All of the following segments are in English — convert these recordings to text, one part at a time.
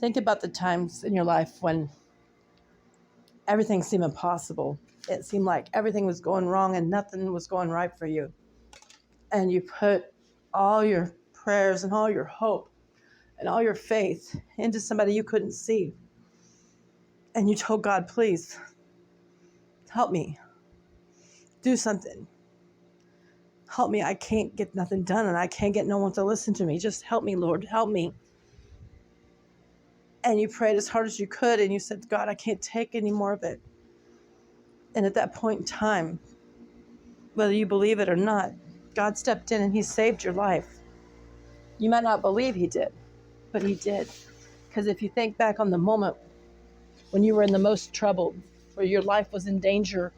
Think about the times in your life when everything seemed impossible. It seemed like everything was going wrong and nothing was going right for you. And you put all your prayers and all your hope and all your faith into somebody you couldn't see. And you told God, please, help me. Do something. Help me. I can't get nothing done and I can't get no one to listen to me. Just help me, Lord. Help me. And you prayed as hard as you could and you said, God, I can't take any more of it. And at that point in time, whether you believe it or not, God stepped in and he saved your life. You might not believe he did, but he did. Because if you think back on the moment when you were in the most trouble, where your life was in danger,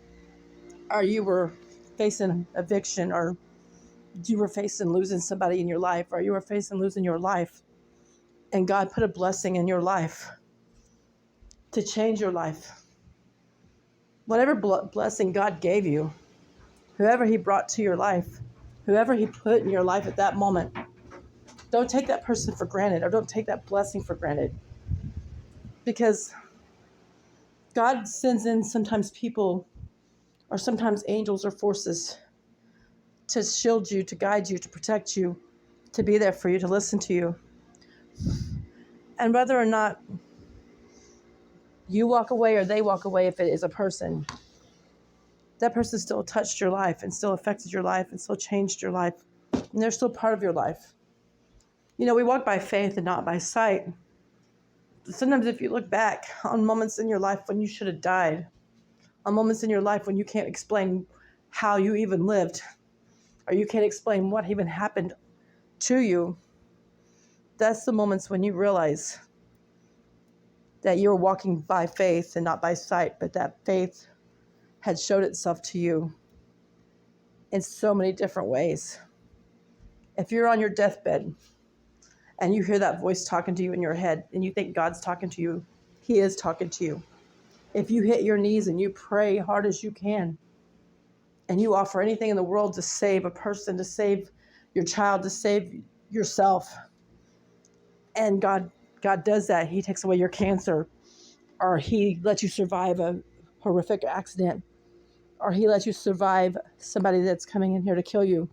or you were facing eviction, or you were facing losing somebody in your life, or you were facing losing your life, and God put a blessing in your life to change your life. Whatever blessing God gave you, whoever he brought to your life, whoever he put in your life at that moment, don't take that person for granted, or don't take that blessing for granted. Because God sends in sometimes people or sometimes angels or forces to shield you, to guide you, to protect you, to be there for you, to listen to you. And whether or not you walk away or they walk away, if it is a person, that person still touched your life and still affected your life and still changed your life. And they're still part of your life. You know, we walk by faith and not by sight. Sometimes if you look back on moments in your life when you should have died, on moments in your life when you can't explain how you even lived, or you can't explain what even happened to you, that's the moments when you realize that you're walking by faith and not by sight, but that faith had showed itself to you in so many different ways. If you're on your deathbed and you hear that voice talking to you in your head and you think God's talking to you, he is talking to you. If you hit your knees and you pray hard as you can and you offer anything in the world to save a person, to save your child, to save yourself, and God does that. He takes away your cancer, or he lets you survive a horrific accident, or he lets you survive somebody that's coming in here to kill you.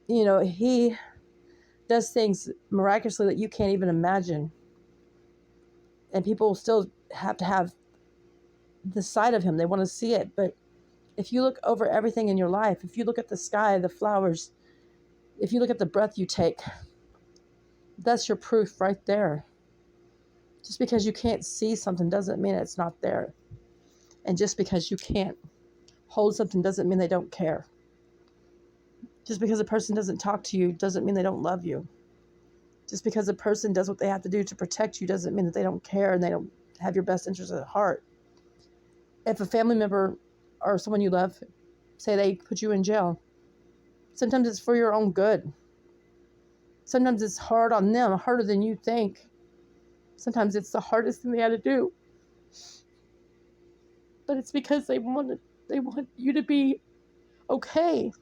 You know, he does things miraculously that you can't even imagine. And people still have to have the sight of him. They want to see it. But if you look over everything in your life, if you look at the sky, the flowers, if you look at the breath you take, that's your proof right there. Just because you can't see something doesn't mean it's not there. And just because you can't hold something doesn't mean they don't care. Just because a person doesn't talk to you doesn't mean they don't love you. Just because a person does what they have to do to protect you doesn't mean that they don't care and they don't have your best interest at heart. If a family member or someone you love, say they put you in jail, sometimes it's for your own good. Sometimes it's hard on them, harder than you think. Sometimes it's the hardest thing they had to do. But it's because they want you to be okay.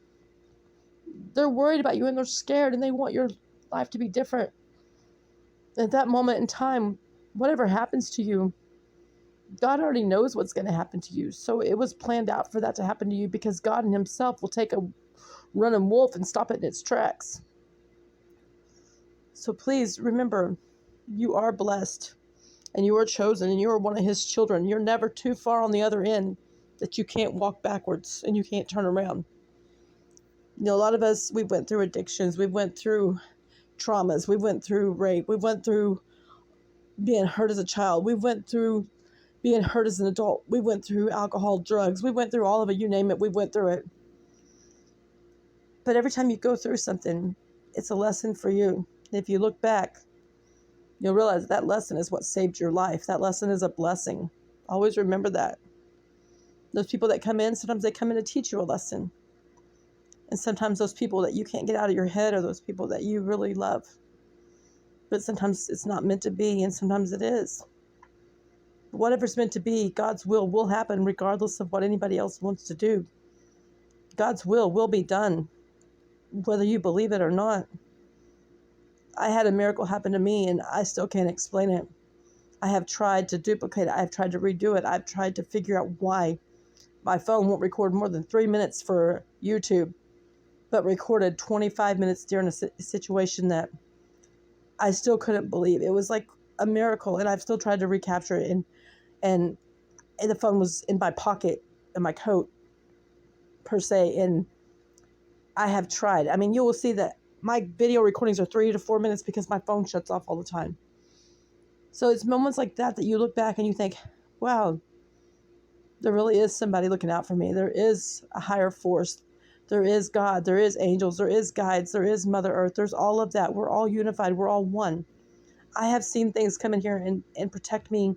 They're worried about you and they're scared and they want your life to be different. At that moment in time, whatever happens to you, God already knows what's going to happen to you. So it was planned out for that to happen to you, because God in himself will take a running wolf and stop it in its tracks. So please remember, you are blessed and you are chosen and you are one of his children. You're never too far on the other end that you can't walk backwards and you can't turn around. You know, a lot of us, we went through addictions. We went through traumas. We went through rape. We went through being hurt as a child. We went through being hurt as an adult. We went through alcohol, drugs. We went through all of it. You name it, we went through it. But every time you go through something, it's a lesson for you. If you look back, you'll realize that lesson is what saved your life. That lesson is a blessing. Always remember that. Those people that come in, sometimes they come in to teach you a lesson. And sometimes those people that you can't get out of your head are those people that you really love. But sometimes it's not meant to be, and sometimes it is. But whatever's meant to be, God's will happen regardless of what anybody else wants to do. God's will be done, whether you believe it or not. I had a miracle happen to me and I still can't explain it. I have tried to duplicate it. I've tried to redo it. I've tried to figure out why my phone won't record more than 3 minutes for YouTube, but recorded 25 minutes during a situation that I still couldn't believe. It was like a miracle, and I've still tried to recapture it. And the phone was in my pocket, in my coat, per se, and I have tried. I mean, you will see that my video recordings are 3 to 4 minutes because my phone shuts off all the time. So it's moments like that that you look back and you think, wow, there really is somebody looking out for me. There is a higher force. There is God. There is angels. There is guides. There is Mother Earth. There's all of that. We're all unified. We're all one. I have seen things come in here and protect me,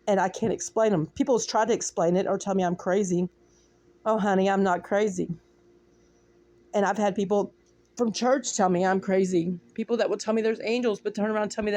and I can't explain them. People try to explain it or tell me I'm crazy. Oh, honey, I'm not crazy. And I've had people from church tell me I'm crazy. People that will tell me there's angels, but turn around and tell me that